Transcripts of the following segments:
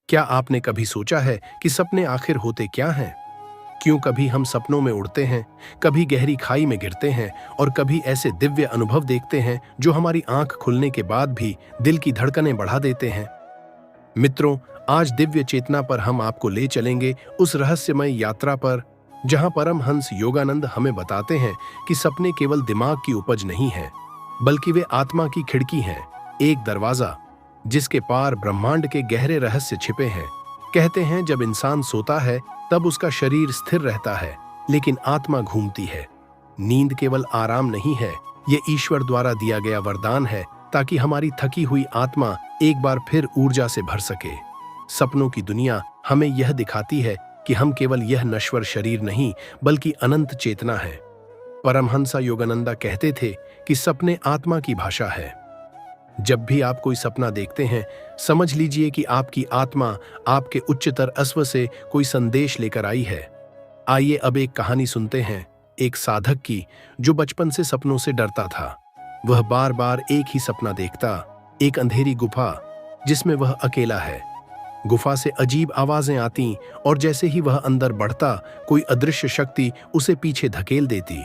क्या आपने कभी सोचा है कि सपने आखिर होते क्या हैं? क्यों कभी हम सपनों में उड़ते हैं, कभी गहरी खाई में गिरते हैं और कभी ऐसे दिव्य अनुभव देखते हैं जो हमारी आंख खुलने के बाद भी दिल की धड़कनें बढ़ा देते हैं। मित्रों, आज दिव्य चेतना पर हम आपको ले चलेंगे उस रहस्यमय यात्रा पर जहां परमहंस योगानंद हमें बताते हैं कि सपने केवल दिमाग की उपज नहीं है, बल्कि वे आत्मा की खिड़की हैं, एक दरवाजा जिसके पार ब्रह्मांड के गहरे रहस्य छिपे हैं। कहते हैं जब इंसान सोता है तब उसका शरीर स्थिर रहता है, लेकिन आत्मा घूमती है। नींद केवल आराम नहीं है, ये ईश्वर द्वारा दिया गया वरदान है ताकि हमारी थकी हुई आत्मा एक बार फिर ऊर्जा से भर सके। सपनों की दुनिया हमें यह दिखाती है कि हम केवल यह नश्वर शरीर नहीं बल्कि अनंत चेतना है। परमहंस योगानंद कहते थे कि सपने आत्मा की भाषा है। जब भी आप कोई सपना देखते हैं, समझ लीजिए कि आपकी आत्मा आपके उच्चतर अस्व से कोई संदेश लेकर आई है। आइए अब एक कहानी सुनते हैं, एक साधक की जो बचपन से सपनों से डरता था। वह बार बार एक ही सपना देखता, एक अंधेरी गुफा जिसमें वह अकेला है। गुफा से अजीब आवाजें आती और जैसे ही वह अंदर बढ़ता, कोई अदृश्य शक्ति उसे पीछे धकेल देती।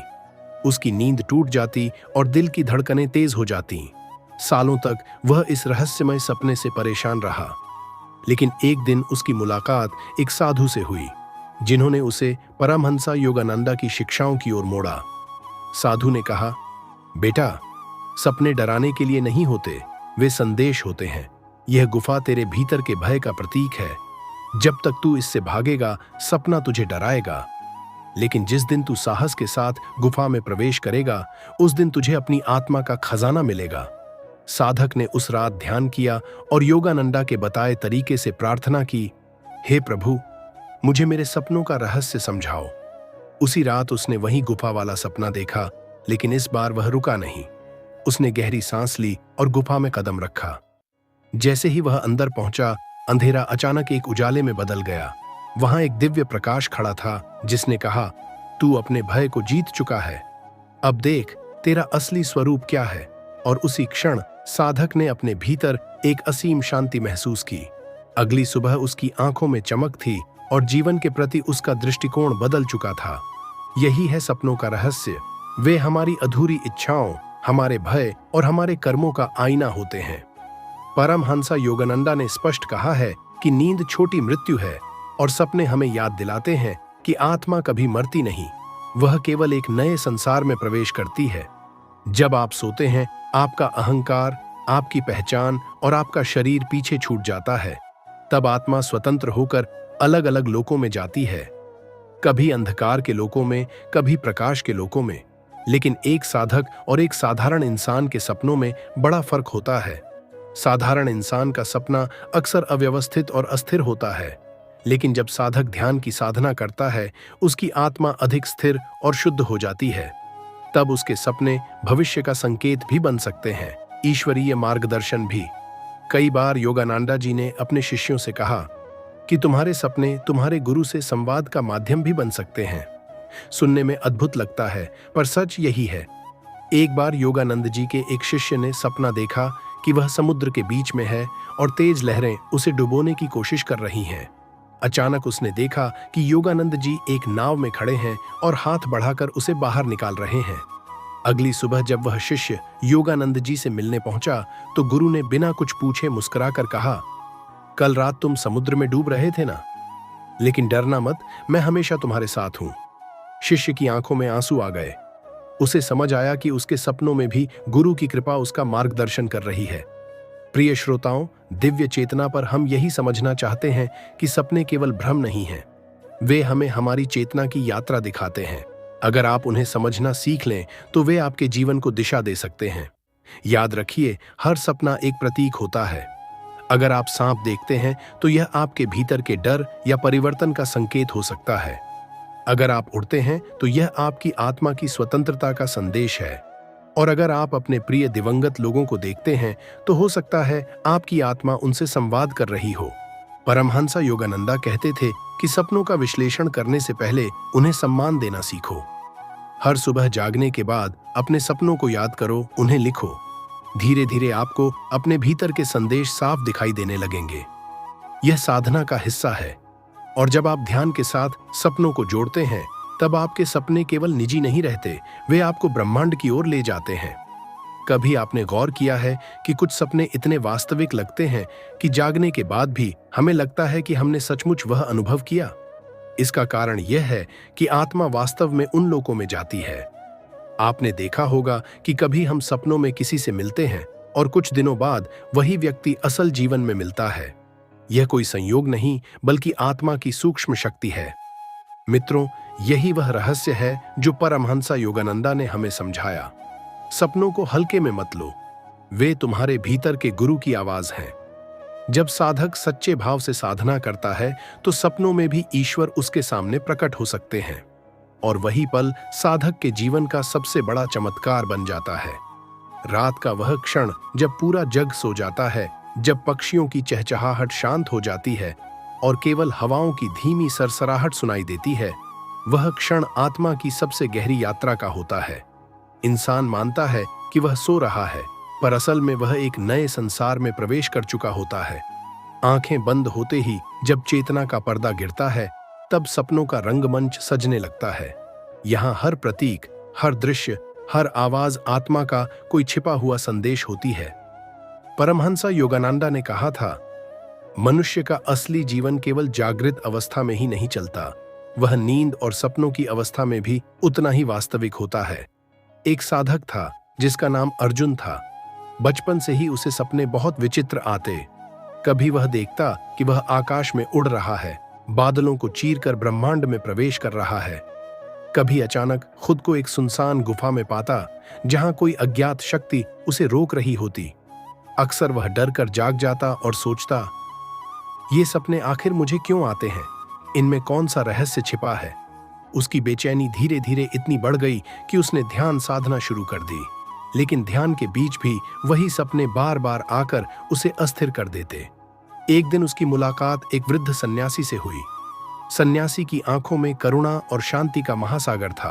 उसकी नींद टूट जाती और दिल की धड़कनें तेज हो जाती। सालों तक वह इस रहस्यमय सपने से परेशान रहा, लेकिन एक दिन उसकी मुलाकात एक साधु से हुई जिन्होंने उसे परमहंस योगानंद की शिक्षाओं की ओर मोड़ा। साधु ने कहा, बेटा, सपने डराने के लिए नहीं होते, वे संदेश होते हैं। यह गुफा तेरे भीतर के भय का प्रतीक है। जब तक तू इससे भागेगा, सपना तुझे डराएगा, लेकिन जिस दिन तू साहस के साथ गुफा में प्रवेश करेगा, उस दिन तुझे अपनी आत्मा का खजाना मिलेगा। साधक ने उस रात ध्यान किया और योगानंद के बताए तरीके से प्रार्थना की, हे प्रभु, मुझे मेरे सपनों का रहस्य समझाओ। उसी रात उसने वही गुफा वाला सपना देखा, लेकिन इस बार वह रुका नहीं। उसने गहरी सांस ली और गुफा में कदम रखा। जैसे ही वह अंदर पहुंचा, अंधेरा अचानक एक उजाले में बदल गया। वहां एक दिव्य प्रकाश खड़ा था जिसने कहा, तू अपने भय को जीत चुका है, अब देख तेरा असली स्वरूप क्या है। और उसी क्षण साधक ने अपने भीतर एक असीम शांति महसूस की। अगली सुबह उसकी आंखों में चमक थी और जीवन के प्रति उसका दृष्टिकोण बदल चुका था। यही है सपनों का रहस्य। वे हमारी अधूरी इच्छाओं, हमारे भय और हमारे कर्मों का आईना होते हैं। परमहंस योगानंद ने स्पष्ट कहा है कि नींद छोटी मृत्यु है और सपने हमें याद दिलाते हैं कि आत्मा कभी मरती नहीं, वह केवल एक नए संसार में प्रवेश करती है। जब आप सोते हैं, आपका अहंकार, आपकी पहचान और आपका शरीर पीछे छूट जाता है। तब आत्मा स्वतंत्र होकर अलग अलग लोकों में जाती है, कभी अंधकार के लोकों में, कभी प्रकाश के लोकों में। लेकिन एक साधक और एक साधारण इंसान के सपनों में बड़ा फर्क होता है। साधारण इंसान का सपना अक्सर अव्यवस्थित और अस्थिर होता है, लेकिन जब साधक ध्यान की साधना करता है, उसकी आत्मा अधिक स्थिर और शुद्ध हो जाती है। तब उसके सपने भविष्य का संकेत भी बन सकते हैं, ईश्वरीय मार्गदर्शन भी। कई बार योगानंद जी ने अपने शिष्यों से कहा कि तुम्हारे सपने तुम्हारे गुरु से संवाद का माध्यम भी बन सकते हैं। सुनने में अद्भुत लगता है, पर सच यही है। एक बार योगानंद जी के एक शिष्य ने सपना देखा कि वह समुद्र के बीच में है और तेज लहरें उसे डुबोने की कोशिश कर रही हैं। अचानक उसने देखा कि योगानंद जी एक नाव में खड़े हैं और हाथ बढ़ाकर उसे बाहर निकाल रहे हैं। अगली सुबह जब वह शिष्य योगानंद जी से मिलने पहुंचा, तो गुरु ने बिना कुछ पूछे मुस्कुराकर कहा, कल रात तुम समुद्र में डूब रहे थे ना, लेकिन डरना मत, मैं हमेशा तुम्हारे साथ हूं। शिष्य की आंखों में आंसू आ गए। उसे समझ आया कि उसके सपनों में भी गुरु की कृपा उसका मार्गदर्शन कर रही है। प्रिय श्रोताओं, दिव्य चेतना पर हम यही समझना चाहते हैं कि सपने केवल भ्रम नहीं हैं, वे हमें हमारी चेतना की यात्रा दिखाते हैं। अगर आप उन्हें समझना सीख लें तो वे आपके जीवन को दिशा दे सकते हैं। याद रखिए, हर सपना एक प्रतीक होता है। अगर आप सांप देखते हैं तो यह आपके भीतर के डर या परिवर्तन का संकेत हो सकता है। अगर आप उड़ते हैं तो यह आपकी आत्मा की स्वतंत्रता का संदेश है। और अगर आप अपने प्रिय दिवंगत लोगों को देखते हैं तो हो सकता है आपकी आत्मा उनसे संवाद कर रही हो। परमहंस योगानंद कहते थे कि सपनों का विश्लेषण करने से पहले उन्हें सम्मान देना सीखो। हर सुबह जागने के बाद अपने सपनों को याद करो, उन्हें लिखो। धीरे धीरे आपको अपने भीतर के संदेश साफ दिखाई देने लगेंगे। यह साधना का हिस्सा है। और जब आप ध्यान के साथ सपनों को जोड़ते हैं, तब आपके सपने केवल निजी नहीं रहते, वे आपको ब्रह्मांड की ओर ले जाते हैं। कभी आपने गौर किया है कि कुछ सपने इतने वास्तविक लगते हैं कि जागने के बाद भी हमें लगता है कि हमने सचमुच वह अनुभव किया? इसका कारण यह है कि आत्मा वास्तव में उन लोगों में जाती है। आपने देखा होगा कि कभी हम सपनों में किसी से मिलते हैं और कुछ दिनों बाद वही व्यक्ति असल जीवन में मिलता है। यह कोई संयोग नहीं, बल्कि आत्मा की सूक्ष्म शक्ति है। मित्रों, यही वह रहस्य है जो परमहंसा योगानंदा ने हमें समझाया। सपनों को हल्के में मत लो, वे तुम्हारे भीतर के गुरु की आवाज हैं। जब साधक सच्चे भाव से साधना करता है तो सपनों में भी ईश्वर उसके सामने प्रकट हो सकते हैं, और वही पल साधक के जीवन का सबसे बड़ा चमत्कार बन जाता है। रात का वह क्षण जब पूरा जग सो जाता है, जब पक्षियों की चहचहाहट शांत हो जाती है और केवल हवाओं की धीमी सरसराहट सुनाई देती है, वह क्षण आत्मा की सबसे गहरी यात्रा का होता है। इंसान मानता है कि वह सो रहा है, पर असल में वह एक नए संसार में प्रवेश कर चुका होता है। आंखें बंद होते ही जब चेतना का पर्दा गिरता है, तब सपनों का रंगमंच सजने लगता है। यहाँ हर प्रतीक, हर दृश्य, हर आवाज आत्मा का कोई छिपा हुआ संदेश होती है। परमहंसा योगानंदा ने कहा था, मनुष्य का असली जीवन केवल जागृत अवस्था में ही नहीं चलता, वह नींद और सपनों की अवस्था में भी उतना ही वास्तविक होता है। एक साधक था जिसका नाम अर्जुन था। बचपन से ही उसे सपने बहुत विचित्र आते। कभी वह देखता कि वह आकाश में उड़ रहा है, बादलों को चीरकर ब्रह्मांड में प्रवेश कर रहा है। कभी अचानक खुद को एक सुनसान गुफा में पाता, जहां कोई अज्ञात शक्ति उसे रोक रही होती। अक्सर वह डर कर जाग जाता और सोचता, ये सपने आखिर मुझे क्यों आते हैं? इनमें कौन सा रहस्य छिपा है? उसकी बेचैनी धीरे धीरे इतनी बढ़ गई कि उसने ध्यान साधना शुरू कर दी। लेकिन ध्यान के बीच भी वही सपने बार बार आकर उसे अस्थिर कर देते। एक दिन उसकी मुलाकात एक वृद्ध सन्यासी से हुई। सन्यासी की आंखों में करुणा और शांति का महासागर था।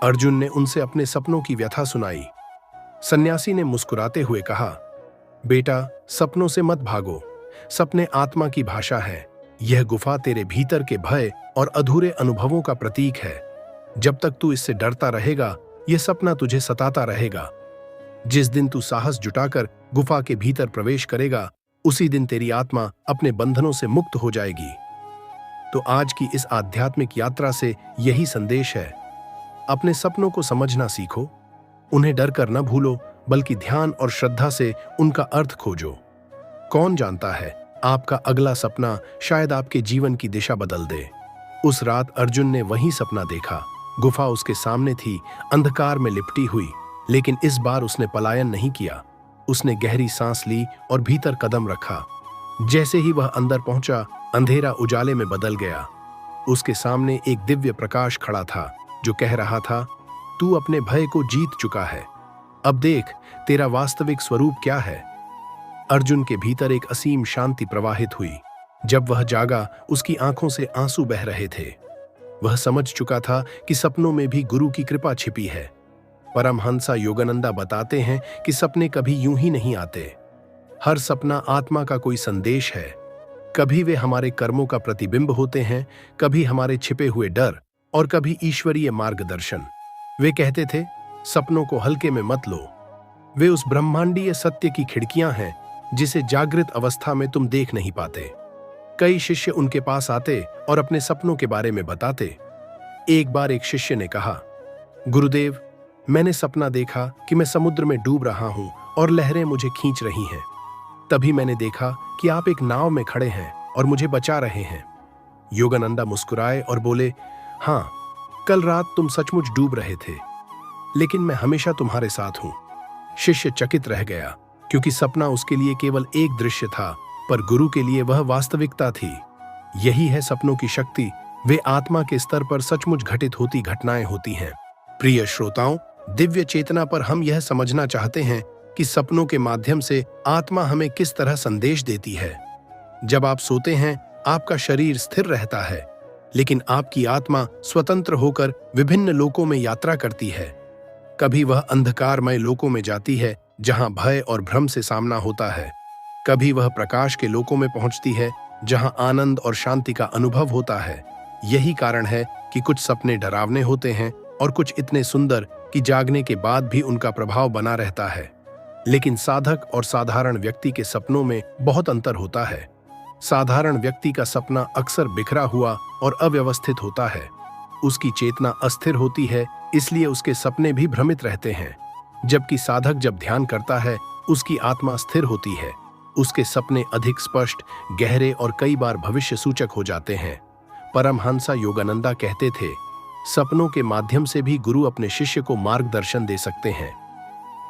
अर्जुन ने उनसे अपने सपनों की व्यथा सुनाई। सन्यासी ने मुस्कुराते हुए कहा, बेटा, सपनों से मत भागो। सपने आत्मा की भाषा है। यह गुफा तेरे भीतर के भय और अधूरे अनुभवों का प्रतीक है। जब तक तू इससे डरता रहेगा, यह सपना तुझे सताता रहेगा। जिस दिन तू साहस जुटाकर गुफा के भीतर प्रवेश करेगा, उसी दिन तेरी आत्मा अपने बंधनों से मुक्त हो जाएगी। तो आज की इस आध्यात्मिक यात्रा से यही संदेश है। अपने सपनों को समझना सीखो, उन्हें डर कर न भूलो, बल्कि ध्यान और श्रद्धा से उनका अर्थ खोजो। कौन जानता है, आपका अगला सपना शायद आपके जीवन की दिशा बदल दे। उस रात अर्जुन ने वही सपना देखा। गुफा उसके सामने थी, अंधकार में लिपटी हुई, लेकिन इस बार उसने पलायन नहीं किया। उसने गहरी सांस ली और भीतर कदम रखा। जैसे ही वह अंदर पहुंचा, अंधेरा उजाले में बदल गया। उसके सामने एक दिव्य प्रकाश खड़ा था जो कह रहा था, तू अपने भय को जीत चुका है। अब देख, तेरा वास्तविक स्वरूप क्या है। अर्जुन के भीतर एक असीम शांति प्रवाहित हुई। जब वह जागा, उसकी आंखों से आंसू बह रहे थे। वह समझ चुका था कि सपनों में भी गुरु की कृपा छिपी है। परमहंसा योगानंदा बताते हैं कि सपने कभी यूं ही नहीं आते। हर सपना आत्मा का कोई संदेश है। कभी वे हमारे कर्मों का प्रतिबिंब होते हैं, कभी हमारे छिपे हुए डर, और कभी ईश्वरीय मार्गदर्शन। वे कहते थे, सपनों को हल्के में मत लो। वे उस ब्रह्मांडीय सत्य की खिड़कियां हैं जिसे जागृत अवस्था में तुम देख नहीं पाते। कई शिष्य उनके पास आते और अपने सपनों के बारे में बताते। एक बार एक शिष्य ने कहा, गुरुदेव, मैंने सपना देखा कि मैं समुद्र में डूब रहा हूं और लहरें मुझे खींच रही हैं। तभी मैंने देखा कि आप एक नाव में खड़े हैं और मुझे बचा रहे हैं। योगानंदा मुस्कुराए और बोले, हाँ, कल रात तुम सचमुच डूब रहे थे, लेकिन मैं हमेशा तुम्हारे साथ हूं। शिष्य चकित रह गया, क्योंकि सपना उसके लिए केवल एक दृश्य था, पर गुरु के लिए वह वास्तविकता थी। यही है सपनों की शक्ति। वे आत्मा के स्तर पर सचमुच घटित होती घटनाएं होती हैं। प्रिय श्रोताओं, दिव्य चेतना पर हम यह समझना चाहते हैं कि सपनों के माध्यम से आत्मा हमें किस तरह संदेश देती है। जब आप सोते हैं, आपका शरीर स्थिर रहता है, लेकिन आपकी आत्मा स्वतंत्र होकर विभिन्न लोकों में यात्रा करती है। कभी वह अंधकारमय लोकों में जाती है, जहां भय और भ्रम से सामना होता है। कभी वह प्रकाश के लोकों में पहुंचती है, जहां आनंद और शांति का अनुभव होता है। यही कारण है कि कुछ सपने डरावने होते हैं और कुछ इतने सुंदर कि जागने के बाद भी उनका प्रभाव बना रहता है। लेकिन साधक और साधारण व्यक्ति के सपनों में बहुत अंतर होता है। साधारण व्यक्ति का सपना अक्सर बिखरा हुआ और अव्यवस्थित होता है। उसकी चेतना अस्थिर होती है, इसलिए उसके सपने भी भ्रमित रहते हैं। जबकि साधक जब ध्यान करता है, उसकी आत्मा स्थिर होती है। उसके सपने अधिक स्पष्ट, गहरे और कई बार भविष्य सूचक हो जाते हैं। परमहंसा योगानंदा कहते थे, सपनों के माध्यम से भी गुरु अपने शिष्य को मार्गदर्शन दे सकते हैं।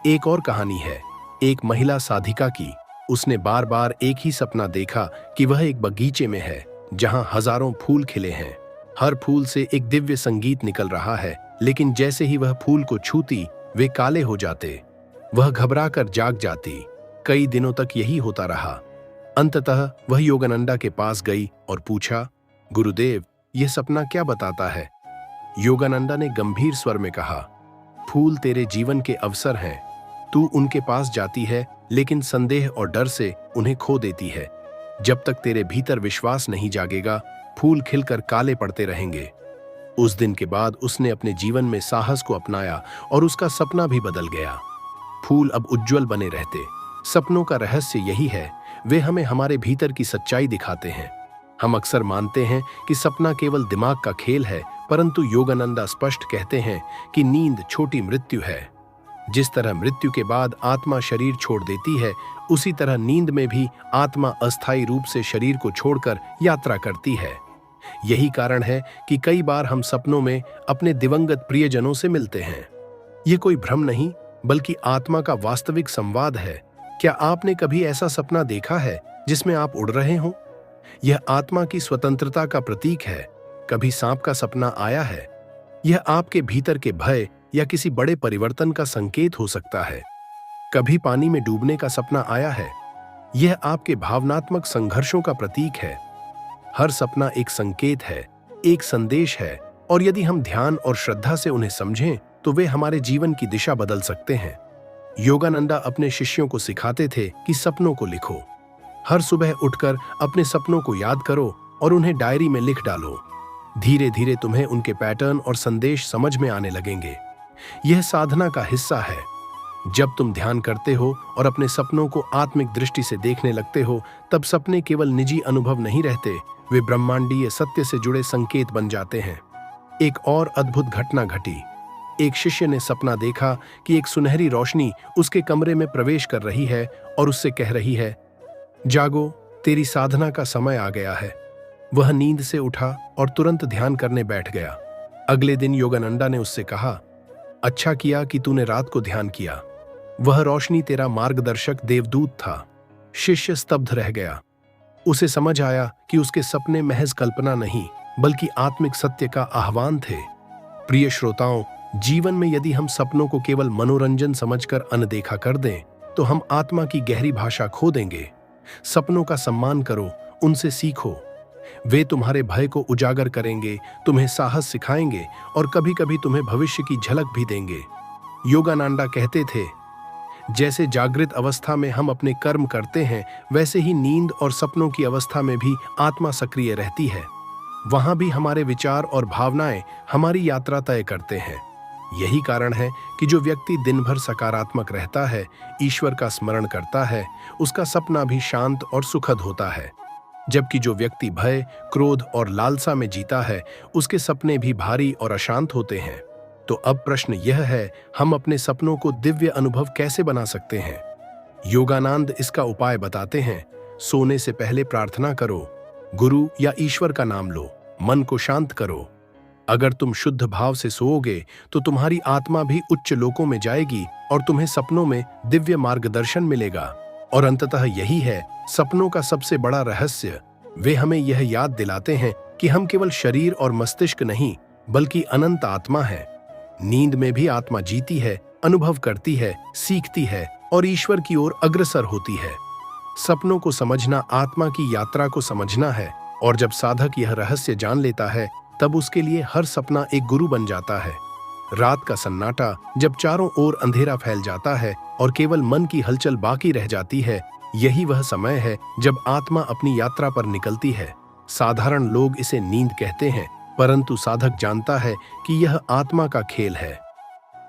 एक और कहानी है, एक महिला साधिका की। उसने बार बार एक ही सपना देखा कि वह एक बगीचे में है जहां हजारों फूल खिले हैं। हर फूल से एक दिव्य संगीत निकल रहा है, लेकिन जैसे ही वह फूल को छूती वे काले हो जाते। वह घबराकर जाग जाती। कई दिनों तक यही होता रहा। अंततः वह योगानंदा के पास गई और पूछा, गुरुदेव, यह सपना क्या बताता है? योगानंदा ने गंभीर स्वर में कहा, फूल तेरे जीवन के अवसर हैं। तू उनके पास जाती है, लेकिन संदेह और डर से उन्हें खो देती है। जब तक तेरे भीतर विश्वास नहीं जागेगा, फूल खिलकर काले पड़ते रहेंगे। उस दिन के बाद उसने अपने जीवन में साहस को अपनाया और उसका सपना भी बदल गया। फूल अब उज्जवल बने रहते। सपनों का रहस्य यही है, वे हमें हमारे भीतर की सच्चाई दिखाते हैं। हम अक्सर मानते हैं कि सपना केवल दिमाग का खेल है, परंतु योगानंदा स्पष्ट कहते हैं कि नींद छोटी मृत्यु है। जिस तरह मृत्यु के बाद आत्मा शरीर छोड़ देती है, उसी तरह नींद में भी आत्मा अस्थायी रूप से शरीर को छोड़कर यात्रा करती है। यही कारण है कि कई बार हम सपनों में अपने दिवंगत प्रियजनों से मिलते हैं। ये कोई भ्रम नहीं, बल्कि आत्मा का वास्तविक संवाद है। क्या आपने कभी ऐसा सपना देखा है जिसमें आप उड़ रहे हो? यह आत्मा की स्वतंत्रता का प्रतीक है। कभी सांप का सपना आया है? यह आपके भीतर के भय या किसी बड़े परिवर्तन का संकेत हो सकता है। कभी पानी में डूबने का सपना आया है? यह आपके भावनात्मक संघर्षों का प्रतीक है। हर सपना एक संकेत है, एक संदेश है, और यदि हम ध्यान और श्रद्धा से उन्हें समझें तो वे हमारे जीवन की दिशा बदल सकते हैं। योगानंदा अपने शिष्यों को सिखाते थे कि सपनों को लिखो। हर सुबह उठकर अपने सपनों को याद करो और उन्हें डायरी में लिख डालो। धीरे धीरे तुम्हें उनके पैटर्न और संदेश समझ में आने लगेंगे। यह साधना का हिस्सा है। जब तुम ध्यान करते हो और अपने सपनों को आत्मिक दृष्टि से देखने लगते हो, तब सपने केवल निजी अनुभव नहीं रहते, वे ब्रह्मांडीय सत्य से जुड़े संकेत बन जाते हैं। एक और अद्भुत घटना घटी। एक शिष्य ने सपना देखा कि एक सुनहरी रोशनी उसके कमरे में प्रवेश कर रही है और उससे कह रही है, जागो, तेरी साधना का समय आ गया है। वह नींद से उठा और तुरंत ध्यान करने बैठ गया। अगले दिन योगानंदा ने उससे कहा, अच्छा किया कि तूने रात को ध्यान किया। वह रोशनी तेरा मार्गदर्शक देवदूत था। शिष्य स्तब्ध रह गया। उसे समझ आया कि उसके सपने महज कल्पना नहीं, बल्कि आत्मिक सत्य का आह्वान थे। प्रिय श्रोताओं, जीवन में यदि हम सपनों को केवल मनोरंजन समझकर अनदेखा कर दें, तो हम आत्मा की गहरी भाषा खो देंगे। सपनों का सम्मान करो, उनसे सीखो। वे तुम्हारे भय को उजागर करेंगे, तुम्हें साहस सिखाएंगे और कभी-कभी तुम्हें भविष्य की झलक भी देंगे। योगानंदा कहते थे, जैसे जागृत अवस्था में हम अपने कर्म करते हैं, वैसे ही नींद और सपनों की अवस्था में भी आत्मा सक्रिय रहती है। वहां भी हमारे विचार और भावनाएं हमारी यात्रा तय करते हैं। यही कारण है कि जो व्यक्ति दिन भर सकारात्मक रहता है, ईश्वर का स्मरण करता है, उसका सपना भी शांत और सुखद होता है। जबकि जो व्यक्ति भय, क्रोध और लालसा में जीता है, उसके सपने भी भारी और अशांत होते हैं। तो अब प्रश्न यह है, हम अपने सपनों को दिव्य अनुभव कैसे बना सकते हैं? योगानंद इसका उपाय बताते हैं। सोने से पहले प्रार्थना करो, गुरु या ईश्वर का नाम लो, मन को शांत करो। अगर तुम शुद्ध भाव से सोओगे तो तुम्हारी आत्मा भी उच्च लोकों में जाएगी और तुम्हें सपनों में दिव्य मार्गदर्शन मिलेगा। और अंततः यही है सपनों का सबसे बड़ा रहस्य। वे हमें यह याद दिलाते हैं कि हम केवल शरीर और मस्तिष्क नहीं, बल्कि अनंत आत्मा है। नींद में भी आत्मा जीती है, अनुभव करती है, सीखती है और ईश्वर की ओर अग्रसर होती है। सपनों को समझना आत्मा की यात्रा को समझना है, और जब साधक यह रहस्य जान लेता है, तब उसके लिए हर सपना एक गुरु बन जाता है। रात का सन्नाटा, जब चारों ओर अंधेरा फैल जाता है और केवल मन की हलचल बाकी रह जाती है, यही वह समय है जब आत्मा अपनी यात्रा पर निकलती है। साधारण लोग इसे नींद कहते हैं, परंतु साधक जानता है कि यह आत्मा का खेल है।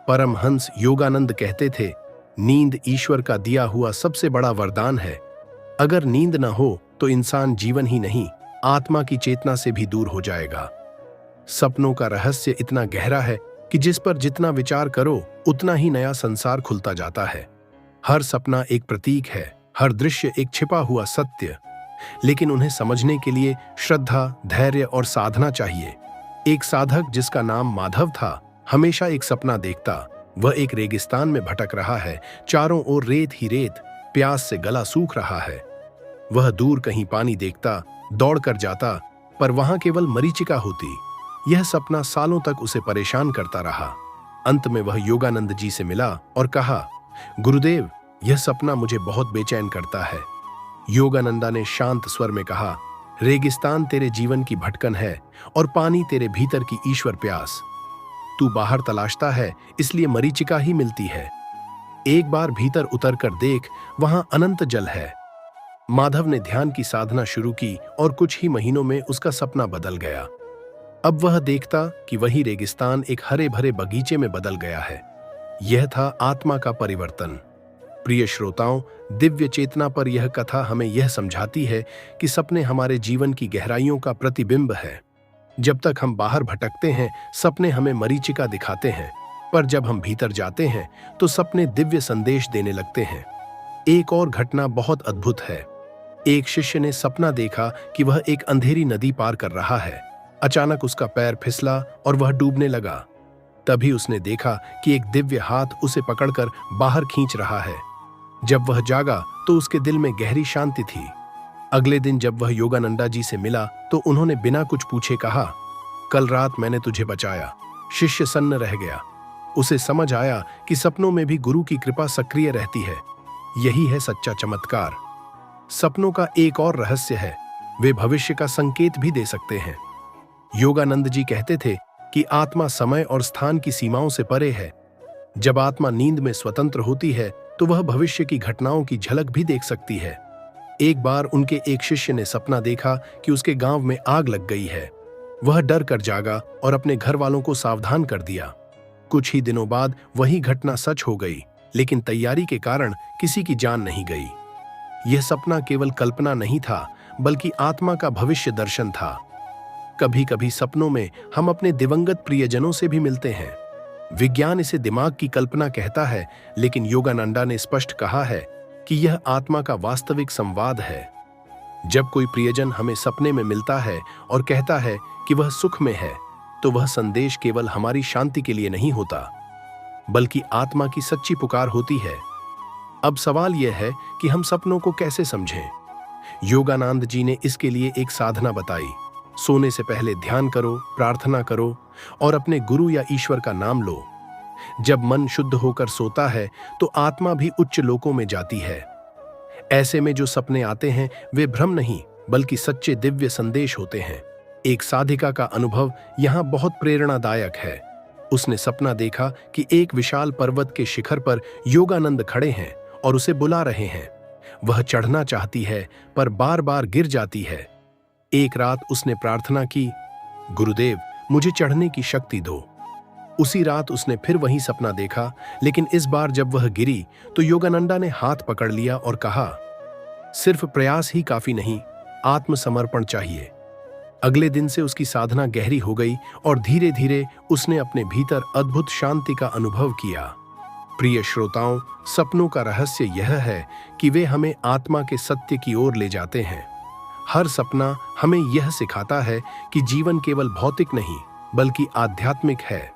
परमहंस योगानंद कहते थे, नींद ईश्वर का दिया हुआ सबसे बड़ा वरदान है। अगर नींद न हो तो इंसान जीवन ही नहीं, आत्मा की चेतना से भी दूर हो जाएगा। सपनों का रहस्य इतना गहरा है कि जिस पर जितना विचार करो उतना ही नया संसार खुलता जाता है। हर सपना एक प्रतीक है, हर दृश्य एक छिपा हुआ सत्य, लेकिन उन्हें समझने के लिए श्रद्धा, धैर्य और साधना चाहिए। एक साधक जिसका नाम माधव था, हमेशा एक सपना देखता। वह एक रेगिस्तान में भटक रहा है, चारों ओर रेत ही रेत, प्यास से गला सूख रहा है। वह दूर कहीं पानी देखता, दौड़ कर जाता, पर वहां केवल मरीचिका होती। यह सपना सालों तक उसे परेशान करता रहा। अंत में वह योगानंद जी से मिला और कहा, गुरुदेव, यह सपना मुझे बहुत बेचैन करता है। योगानंदा ने शांत स्वर में कहा, रेगिस्तान तेरे जीवन की भटकन है और पानी तेरे भीतर की ईश्वर प्यास। तू बाहर तलाशता है, इसलिए मरीचिका ही मिलती है। एक बार भीतर उतर कर देख, वहां अनंत जल है। माधव ने ध्यान की साधना शुरू की और कुछ ही महीनों में उसका सपना बदल गया। अब वह देखता कि वही रेगिस्तान एक हरे भरे बगीचे में बदल गया है। यह था आत्मा का परिवर्तन। प्रिय श्रोताओं, दिव्य चेतना पर यह कथा हमें यह समझाती है कि सपने हमारे जीवन की गहराइयों का प्रतिबिंब है। जब तक हम बाहर भटकते हैं, सपने हमें मरीचिका दिखाते हैं, पर जब हम भीतर जाते हैं तो सपने दिव्य संदेश देने लगते हैं। एक और घटना बहुत अद्भुत है। एक शिष्य ने सपना देखा कि वह एक अंधेरी नदी पार कर रहा है। अचानक उसका पैर फिसला और वह डूबने लगा। तभी उसने देखा कि एक दिव्य हाथ उसे पकड़कर बाहर खींच रहा है। जब वह जागा तो उसके दिल में गहरी शांति थी। अगले दिन जब वह योगानंदा जी से मिला तो उन्होंने बिना कुछ पूछे कहा, कल रात मैंने तुझे बचाया। शिष्य सन्न रह गया। उसे समझ आया कि सपनों में भी गुरु की कृपा सक्रिय रहती है। यही है सच्चा चमत्कार। सपनों का एक और रहस्य है, वे भविष्य का संकेत भी दे सकते हैं। योगानंद जी कहते थे कि आत्मा समय और स्थान की सीमाओं से परे है। जब आत्मा नींद में स्वतंत्र होती है तो वह भविष्य की घटनाओं की झलक भी देख सकती है। एक बार उनके एक शिष्य ने सपना देखा कि उसके गांव में आग लग गई है। वह डर कर जागा और अपने घर वालों को सावधान कर दिया। कुछ ही दिनों बाद वही घटना सच हो गई, लेकिन तैयारी के कारण किसी की जान नहीं गई। यह सपना केवल कल्पना नहीं था, बल्कि आत्मा का भविष्य दर्शन था। कभी कभी सपनों में हम अपने दिवंगत प्रियजनों से भी मिलते हैं। विज्ञान इसे दिमाग की कल्पना कहता है, लेकिन योगानंदा ने स्पष्ट कहा है कि यह आत्मा का वास्तविक संवाद है। जब कोई प्रियजन हमें सपने में मिलता है और कहता है कि वह सुख में है, तो वह संदेश केवल हमारी शांति के लिए नहीं होता, बल्कि आत्मा की सच्ची पुकार होती है। अब सवाल यह है कि हम सपनों को कैसे समझें। योगानंद जी ने इसके लिए एक साधना बताई। सोने से पहले ध्यान करो, प्रार्थना करो और अपने गुरु या ईश्वर का नाम लो। जब मन शुद्ध होकर सोता है तो आत्मा भी उच्च लोकों में जाती है। ऐसे में जो सपने आते हैं वे भ्रम नहीं, बल्कि सच्चे दिव्य संदेश होते हैं। एक साधिका का अनुभव यहाँ बहुत प्रेरणादायक है। उसने सपना देखा कि एक विशाल पर्वत के शिखर पर योगानंद खड़े हैं और उसे बुला रहे हैं। वह चढ़ना चाहती है, पर बार बार गिर जाती है। एक रात उसने प्रार्थना की, गुरुदेव, मुझे चढ़ने की शक्ति दो। उसी रात उसने फिर वही सपना देखा, लेकिन इस बार जब वह गिरी तो योगानंदा ने हाथ पकड़ लिया और कहा, सिर्फ प्रयास ही काफी नहीं, आत्मसमर्पण चाहिए। अगले दिन से उसकी साधना गहरी हो गई और धीरे धीरे उसने अपने भीतर अद्भुत शांति का अनुभव किया। प्रिय श्रोताओं, सपनों का रहस्य यह है कि वे हमें आत्मा के सत्य की ओर ले जाते हैं। हर सपना हमें यह सिखाता है कि जीवन केवल भौतिक नहीं, बल्कि आध्यात्मिक है।